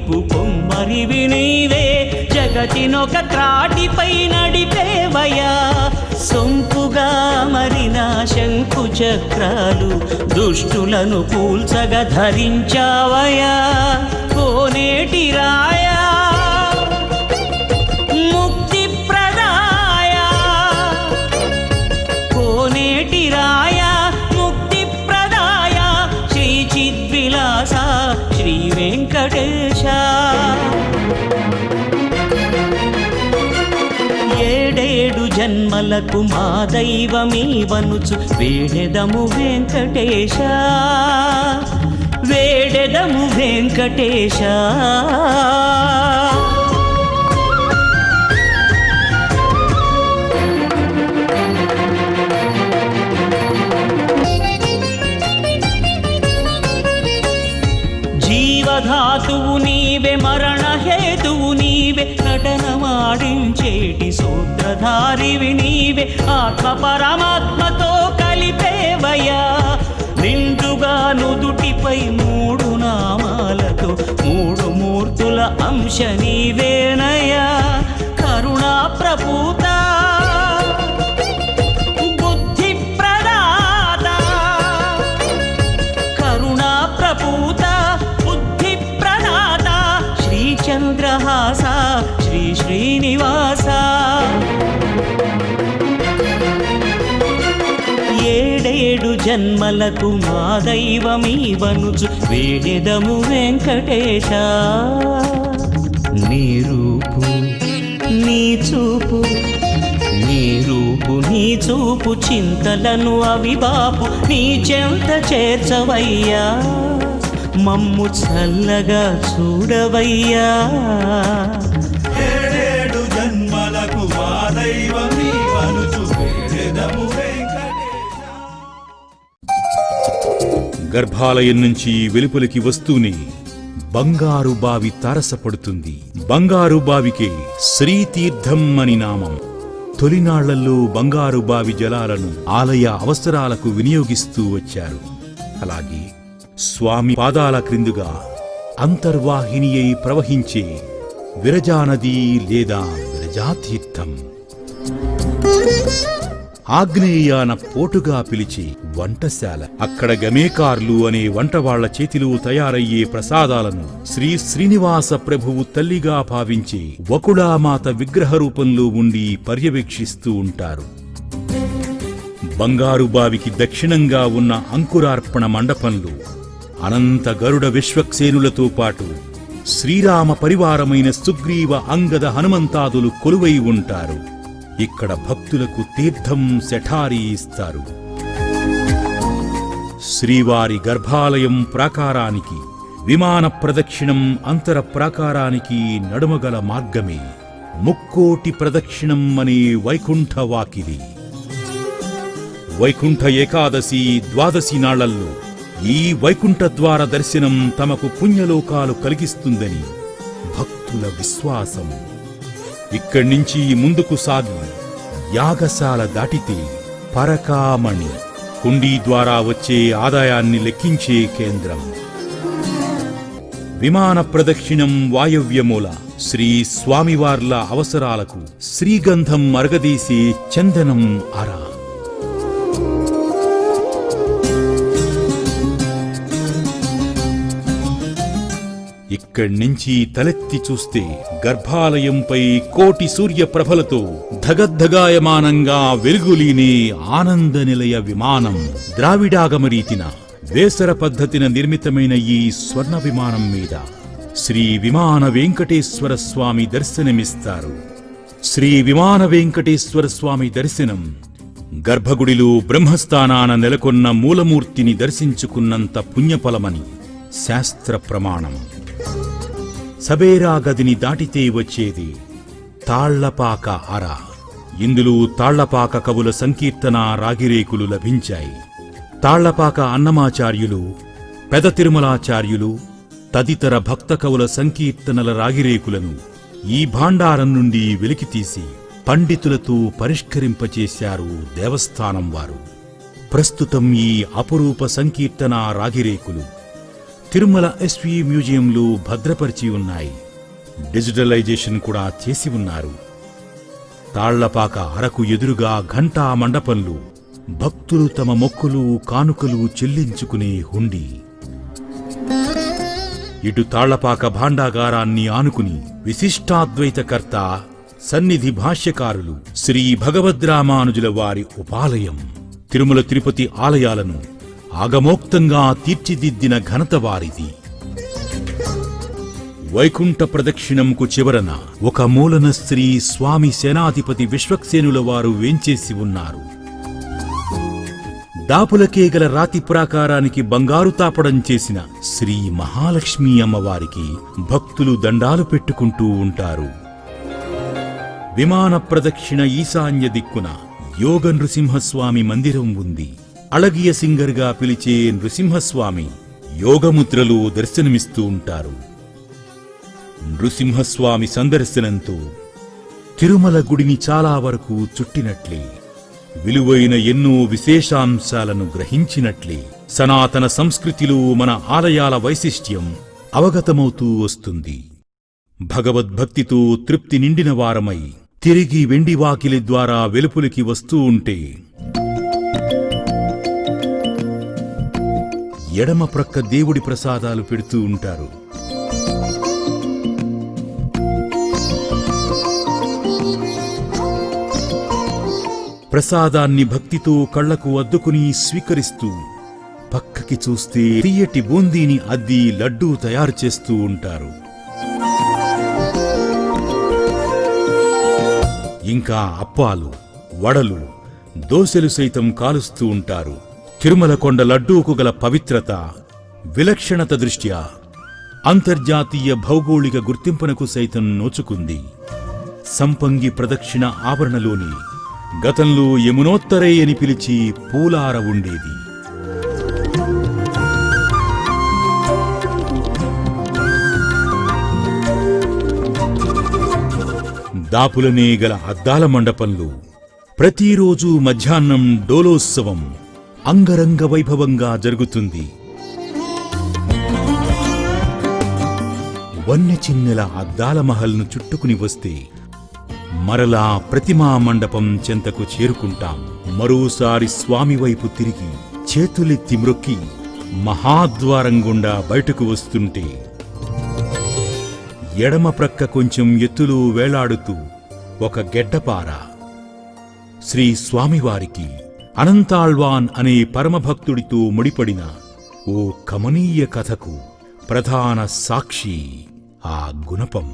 తీర్పు కొమ్మరివి నీవే జగతినొక త్రాటిపై నడిపేవయా సొంపుగా మరిన శంకు చక్రాలు దుష్టులను కూల్చగా ధరించావయా కోనేటి రాయా ముక్తి ప్రదాయా కోనేటి రాయా ముక్తి ప్రదాయా శ్రీ చిద్విలాస శ్రీ వెంకటేశ ఏడేడు జన్మలకు మా దైవమీవనుచు వేడెదము వెంకటేశ వేడెదము వెంకటేశ జీవధాతువు నీవే మరణ హేతువు నీవే నటనమాడించేటి సూత్రధారివి నీవే ఆత్మ పరమాత్మతో కలిపేవయా నిండుగా నుదుటిపై మూడు నామాలతో మూడు మూర్తుల అంశ నీవేనయా కరుణా ప్రపూత బుద్ధి ప్రదాత కరుణా ప్రపూత బుద్ధి ప్రదాత శ్రీ చంద్రహాస శ్రీ శ్రీనివాస ఏడేడు జన్మలకు మా దైవమీవనుచు వేడెదము వెంకటేశ నీ రూపు నీ చూపు నీ రూపు నీ చూపు చింతలను అవిబాపు నీ చెంత చేర్చవయ్యా మమ్ము చల్లగా చూడవయ్యా ఏడేడు జన్మలకు మా దైవమీవనుచు వేడెదము గర్భాలయం నుంచి వెలుపలికి వస్తూనే బంగారు బావి తారసపడుతుంది. బంగారు బావికే శ్రీతీర్థం అని నామం. తొలినాళ్లలో బంగారు బావి జలాలను ఆలయ అవసరాలకు వినియోగిస్తూ వచ్చారు. అలాగే స్వామి పాదాల క్రిందుగా అంతర్వాహిని అయి ప్రవహించే విరజానది లేదా విరజాతీర్థం, ఆగ్నేయాన పోటుగా పిలిచి వంటశాల, అక్కడ గమేకార్లు అనే వంటవాళ్ల చేతిలో తయారయ్యే ప్రసాదాలను శ్రీ శ్రీనివాస ప్రభువు తల్లిగా భావించి వకుళామాత విగ్రహ రూపంలో ఉండి పర్యవేక్షిస్తూ ఉంటారు. బంగారు బావికి దక్షిణంగా ఉన్న అంకురార్పణ మండపంలో అనంత గరుడ విశ్వక్సేనులతో పాటు శ్రీరామ పరివారమైన సుగ్రీవ అంగద హనుమంతాదులు కొలువై ఉంటారు. ఇక్కడ భక్తులకు తీర్థం శఠారీ ఇస్తారు. శ్రీవారి గర్భాలయం ప్రాకారానికి విమాన ప్రదక్షిణం అంతర ప్రాకారానికి నడుమగల మార్గమే ముక్కోటి ప్రదక్షిణం అనే వైకుంఠ వాకిలి. వైకుంఠ ఏకాదశి ద్వాదశి నాళ్లల్లో ఈ వైకుంఠ ద్వార దర్శనం తమకు పుణ్యలోకాలు కలిగిస్తుందని భక్తుల విశ్వాసం. ఇక్కడ్నించి ముందుకు సాగి యాగశాల దాటితే పరకామణి, కుండీ ద్వారా వచ్చే ఆదాయాన్ని లెక్కించే కేంద్రం. విమాన ప్రదక్షిణం వాయవ్యమూల శ్రీ స్వామివార్ల అవసరాలకు శ్రీగంధం అరగదీసే చందనం అర. ఇక్కడ్నించి తలెత్తి చూస్తే గర్భాలయంపై కోటి సూర్యప్రభలతో ధగద్ధగాయమానంగా వెలుగులీనే ఆనంద నిలయ విమానం. ద్రావిడాగమ రీతిన వేసర పద్ధతిన నిర్మితమైన ఈ స్వర్ణ విమానం మీద శ్రీ విమాన వెంకటేశ్వర స్వామి దర్శనమిస్తారు. శ్రీ విమాన వెంకటేశ్వర స్వామి దర్శనం గర్భగుడిలో బ్రహ్మస్థానాన నెలకొన్న మూలమూర్తిని దర్శించుకున్నంత పుణ్యఫలమని శాస్త్ర ప్రమాణం. సబేరా గదిని దాటితే వచ్చేది తాళ్లపాక అర. ఇందులో తాళ్లపాక కవుల సంకీర్తన రాగిరేకులు లభించాయి. తాళ్లపాక అన్నమాచార్యులు, పెద తిరుమలాచార్యులు తదితర భక్త కవుల సంకీర్తనల రాగిరేకులను ఈ భాండారం నుండి వెలికితీసి పండితులతో పరిష్కరింపచేశారు దేవస్థానం వారు. ప్రస్తుతం ఈ అపురూప సంకీర్తన రాగిరేకులు తిరుమల ఎస్వి మ్యూజియంలో భద్రపరిచి ఉన్నాయి. డిజిటలైజేషన్ కూడా చేసి ఉన్నారు. తాళ్లపాక అరకు ఎదురుగా ఘంటా మండపంలో భక్తులు తమ మొక్కులు కానుకలు చెల్లించుకునే హుండీ. ఇటు తాళ్లపాక భాండాగారాన్ని ఆనుకుని విశిష్టాద్వైతకర్త సన్నిధి భాష్యకారులు శ్రీ భగవద్రామానుజుల వారి ఉపాలయం. తిరుమల తిరుపతి ఆలయాలను ఆగమోక్తంగా తీర్చిదిద్దిన ఘనత వారిది. వైకుంఠ ప్రదక్షిణంకు చివరన ఒక మూలన శ్రీ స్వామి సేనాధిపతి విశ్వక్సేనుల వారు వేంచేసి ఉన్నారు. దాపులకేగల రాతి ప్రాకారానికి బంగారు తాపడం చేసిన శ్రీ మహాలక్ష్మీ అమ్మవారికి భక్తులు దండాలు పెట్టుకుంటూ ఉంటారు. విమాన ప్రదక్షిణ ఈశాన్య దిక్కున యోగ నృసింహస్వామి మందిరం ఉంది. అళగియ సింగర్గా పిలిచే నృసింహస్వామి యోగముద్రలో దర్శనమిస్తూ ఉంటారు. నృసింహస్వామి సందర్శనంతో తిరుమల గుడిని చాలా వరకు చుట్టినట్లే, విలువైన ఎన్నో విశేషాంశాలను గ్రహించినట్లే సనాతన సంస్కృతిలో మన ఆలయాల వైశిష్ట్యం అవగతమవుతూ వస్తుంది. భగవద్భక్తితో తృప్తి నిండిన వారమై తిరిగి వెండి వాకిలి ద్వారా వెలుపులికి వస్తూ ఉంటే ఎడమ ప్రక్క దేవుడి ప్రసాదాలు పెడుతూ ఉంటారు. ప్రసాదాన్ని భక్తితో కళ్లకు అద్దుకుని స్వీకరిస్తూ పక్కకి చూస్తే తీయటి బూందీని అద్ది లడ్డూ తయారు చేస్తూ ఉంటారు. ఇంకా అప్పాలు, వడలు, దోసెలు సైతం కాలుస్తూ ఉంటారు. తిరుమల కొండ లడ్డూకు గల పవిత్రత, విలక్షణత దృష్ట్యా అంతర్జాతీయ భౌగోళిక గుర్తింపునకు సైతం నోచుకుంది. సంపంగి ప్రదక్షిణ ఆవరణలోని గతంలో యమునోత్తరై అని పిలిచి పూలార ఉండేది. దాపులనే గల అద్దాల మండపంలో ప్రతిరోజు మధ్యాహ్నం డోలోత్సవం అంగరంగ వైభవంగా జరుగుతుంది. వన్యచిన్నెల అద్దాల మహల్ను చుట్టుకుని వస్తే మరలా ప్రతిమా మండపం చెంతకు చేరుకుంటాం. మరోసారి స్వామి వైపు తిరిగి చేతులెత్తి మ్రొక్కి మహాద్వారం గుండా బయటకు వస్తుంటే ఎడమ ప్రక్క కొంచెం ఎత్తులో వేలాడుతూ ఒక గెడ్డపార శ్రీ స్వామివారికి అనంతాళ్వాన్ అనే పరమభక్తుడితో ముడిపడిన ఓ కమనీయ కథకు ప్రధాన సాక్షి ఆ గుణపం.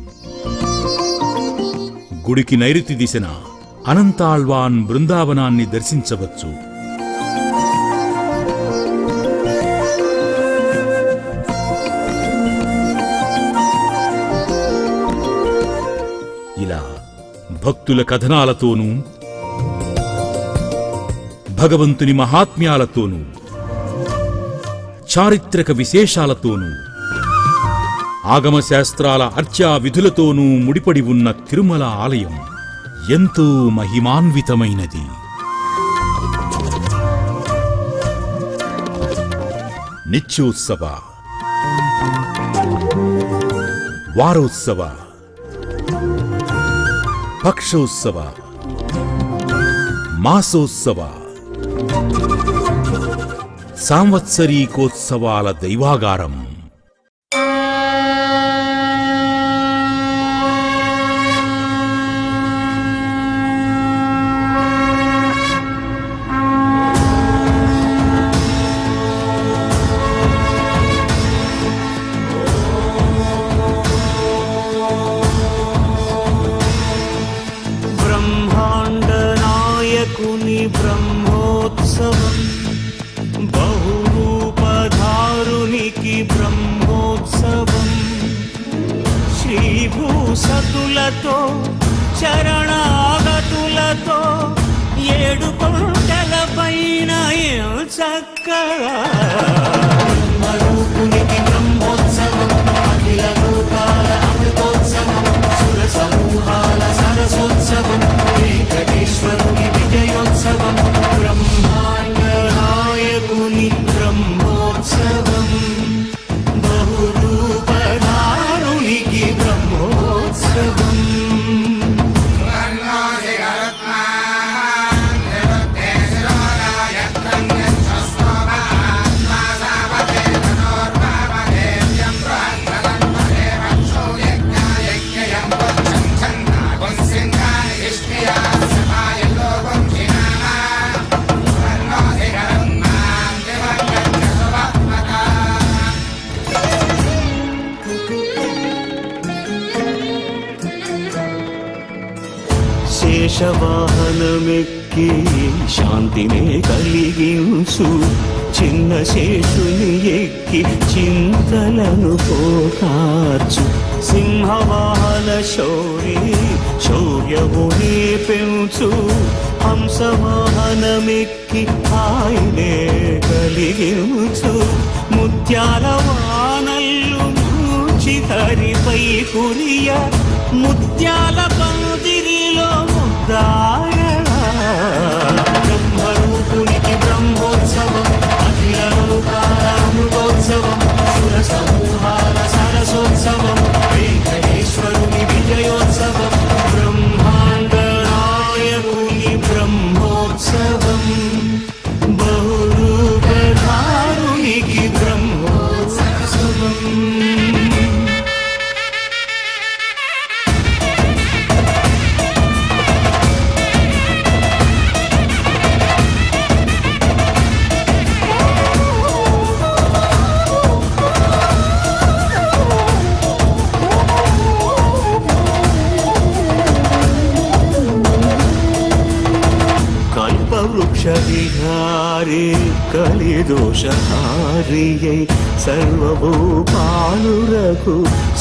గుడికి నైరుతి దిశన అనంతాళ్వాన్ బృందావనాన్ని దర్శించవచ్చు. ఇలా భక్తుల కథనాలతోనూ భగవంతుని మహాత్మ్యాలతోనూ చారిత్రక విశేషాలతోనూ ఆగమశాస్త్రాల అర్చా విధులతోనూ ముడిపడి ఉన్న తిరుమల ఆలయం ఎంతో మహిమాన్వితమైనది. నిత్యోత్సవ, వారోత్సవ, పక్షోత్సవ, మాసోత్సవ, సాంవత్సరీకోత్సవాల దైవాగారం. బ్రహ్మాండనాయకుని బ్రహ్మోత్సవం, బహురూపధారునికి బ్రహ్మోత్సవం, శ్రీభూసతులతో చరణాగతులతో 7 కొండల పైన చక్కగా బ్రహ్మరూపునికి బ్రహ్మోత్సవం, అఖిల లోకాల అమృతోత్సవం, సుర సమూహాల సరసోత్సవం, వెంకటేశ్వరుని విజయోత్సవం, బ్రహ్మాండ నాయకుని బ్రహ్మోత్సవం, శేషవాహనమెక్కి శాంతినే కలిగించు చిన్న శేషుని ఎక్కి చింతలను పోకార్చు సింహవాహన శౌర్యమునే పెంచు హంసవాహనమెక్కి ఆయనే కలిగించు ముత్యాల వానల్లు ముంచితరిపై కురియ ముత్యాల పందిరిలో ముద్దాయ బ్రహ్మరూపునికి బ్రహ్మోత్సవం అఖిల లోకాల అమృతోత్సవం సుర సమూహాల సరసోత్సవం వెంకటేశ్వరుని విజయోత్సవం బ్రహ్మాండ నాయకుని బ్రహ్మోత్సవం బహురూపధారునికి బ్రహ్మోత్సవం. కల్పవృక్షవిహారే కలిదోషహారియై సర్వభూపాలురకు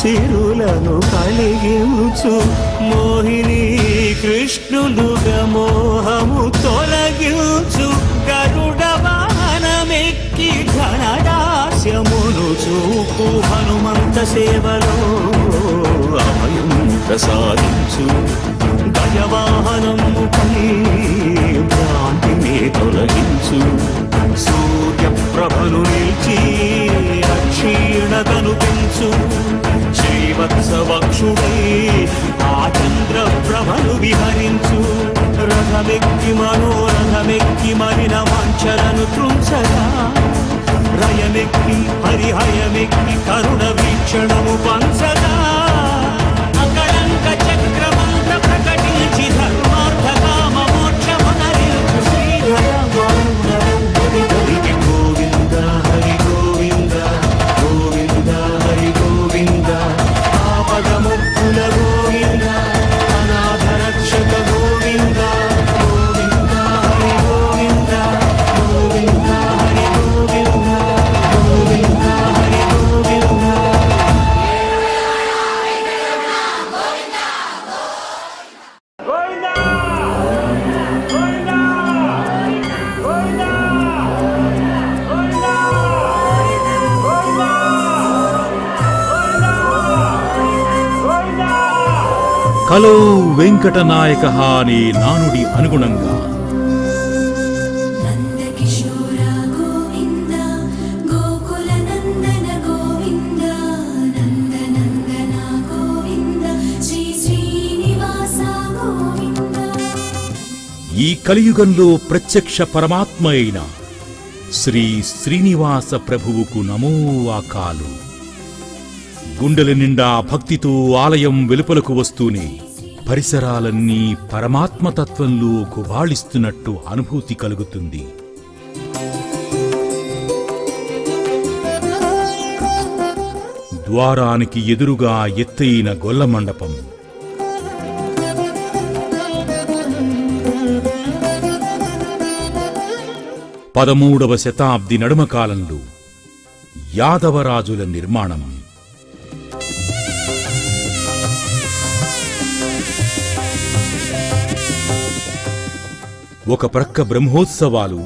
సిరులను కలిగించు మోహిని కృష్ణులుగా మోహము తొలగించు గరుడ వాహనమెక్కి ఘనదాస్యమును చూపు హనుమంత సేవలో అభయం ప్రసాదించు గజవాహనముపై భ్రాంతిని తొలగించు సూర్యప్రభను నిలిచి అక్షీణతను పెంచు శ్రీవత్సవక్షుడై ఆ చంద్రప్రభను విహరించు రథమెక్కి మనోరథమెక్కి మరిన వాంఛలను త్రుంచగా రయమెక్కి హరిహయమెక్కి కరుణ వీక్షణము పంచగా అకళంక చక్రమంత ప్రకటించి ధర్మార్థ కామ మోక్షమునరించు శ్రీహరికి గోవింద హరి గోవింద గోవింద హరి గోవింద ఆపదముక్కుల గోవింద అనాథ రక్షక గోవింద గోవింద హరి గోవింద గోవింద హరి గోవింద గోవింద హరి గోవింద. కలో వెంకటనాయక అనే నానుడి అనుగుణంగా నందకిశోర గోవింద గోకుల నందన గోవింద నందనందన గోవింద శ్రీ శ్రీనివాస గోవింద. ఈ కలియుగంలో ప్రత్యక్ష పరమాత్మ అయిన శ్రీ శ్రీనివాస ప్రభువుకు నమోవాకాలు. గుండెల నిండా భక్తితో ఆలయం వెలుపలకు వస్తూనే పరిసరాలన్నీ పరమాత్మతత్వంలో గుబాళిస్తున్నట్టు అనుభూతి కలుగుతుంది. ద్వారానికి ఎదురుగా ఎత్తైన గొల్ల మండపం, పదమూడవ శతాబ్ది నడుమ కాలంలో యాదవరాజుల నిర్మాణం. ఒక ప్రక్క బ్రహ్మోత్సవాలు,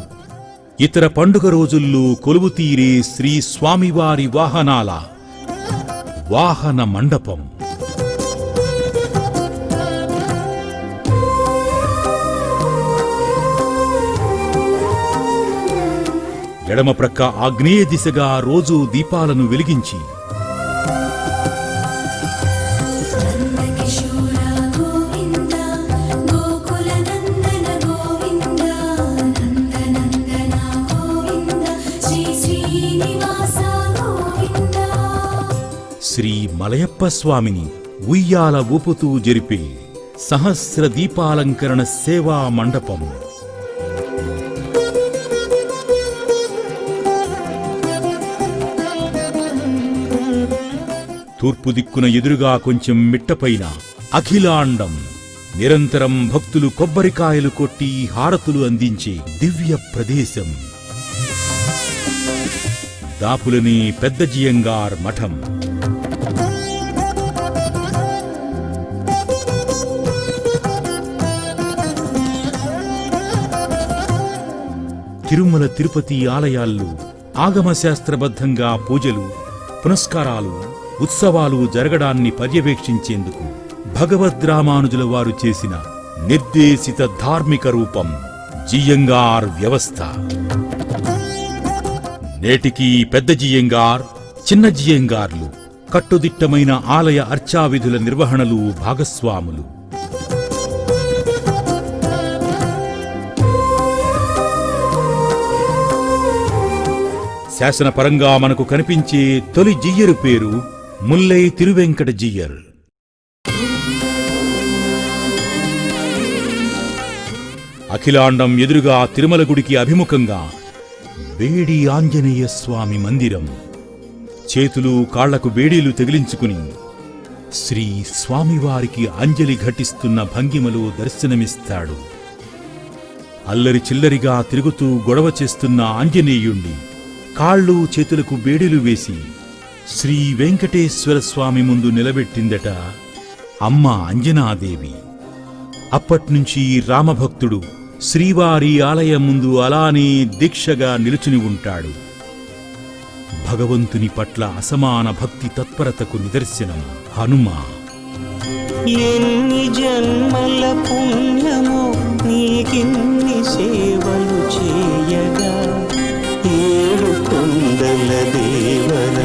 ఇతర పండుగ రోజుల్లో కొలువు తీరే శ్రీ స్వామివారి వాహనాల వాహన మండపం. ఎడమ ప్రక్క ఆగ్నేయ దిశగా రోజూ దీపాలను వెలిగించి నందకిశోర గోవింద గోకుల నందన గోవింద నందనందన గోవింద శ్రీ శ్రీనివాస గోవింద. శ్రీ మలయప్ప స్వామిని ఉయ్యాల ఊపుతూ జరిపే సహస్ర దీపాలంకరణ సేవా మండపం. తూర్పు దిక్కున ఎదురుగా కొంచెం మిట్టపైన అఖిలాండం నిరంతరం భక్తులు కొబ్బరికాయలు కొట్టి హారతులు అందించే దివ్య ప్రదేశం దాపులని పెద్దజియంగార్ మఠం. తిరుమల తిరుపతి ఆలయాల్లో ఆగమశాస్త్రబద్ధంగా పూజలు, పునస్కారాలు, ఉత్సవాలు జరగడాన్ని పర్యవేక్షించేందుకు భగవద్రామానుజుల వారు చేసిన నిర్దేశిత ధార్మిక రూపం జియంగార్ వ్యవస్థ. నేటికీ పెద్ద జియంగార్, చిన్న జియంగార్లు కట్టుదిట్టమైన ఆలయ అర్చావిధుల నిర్వహణలు భాగస్వాములు. శాసనపరంగా మనకు కనిపించే తొలి జియ్యరు పేరు ముల్లై తిరువెంకట జియ్యర్. అఖిలాండం ఎదురుగా తిరుమల గుడికి అభిముఖంగా వేడి ఆంజనేయ స్వామి మందిరం. చేతులు కాళ్లకు వేడీలు తగిలించుకుని శ్రీ స్వామివారికి అంజలి ఘటిస్తున్న భంగిమలో దర్శనమిస్తాడు. అల్లరి చిల్లరిగా తిరుగుతూ గొడవ చేస్తున్న ఆంజనేయుణ్ణి కాళ్ళు చేతులకు బేడీలు వేసి శ్రీ వెంకటేశ్వర స్వామి ముందు నిలబెట్టిందట అమ్మ అంజనాదేవి. అప్పట్నుంచి రామభక్తుడు శ్రీవారి ఆలయం ముందు అలానే దీక్షగా నిలుచుని ఉంటాడు. భగవంతుని పట్ల అసమాన భక్తి తత్పరతకు నిదర్శనం హనుమ. ఎన్ని జన్మల పుణ్యమో నీకిన్ని సేవలు చేయగా, ఏడు కొండల దేవర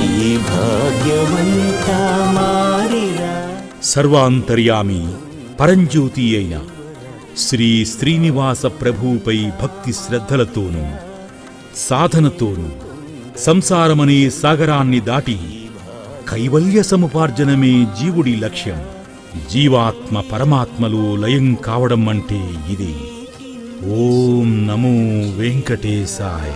ఈ భాగ్యమంతా మారిరా. సర్వాంతర్యామి పరంజ్యోతి అయిన శ్రీ శ్రీనివాస ప్రభువుపై భక్తి శ్రద్ధలతోనూ సాధనతోనూ సంసారమనే సాగరాన్ని దాటి కైవల్య సముపార్జనమే జీవుడి లక్ష్యం. జీవాత్మ పరమాత్మలో లయం కావడం అంటే ఇదే. ఓం నమో వెంకటేశాయ.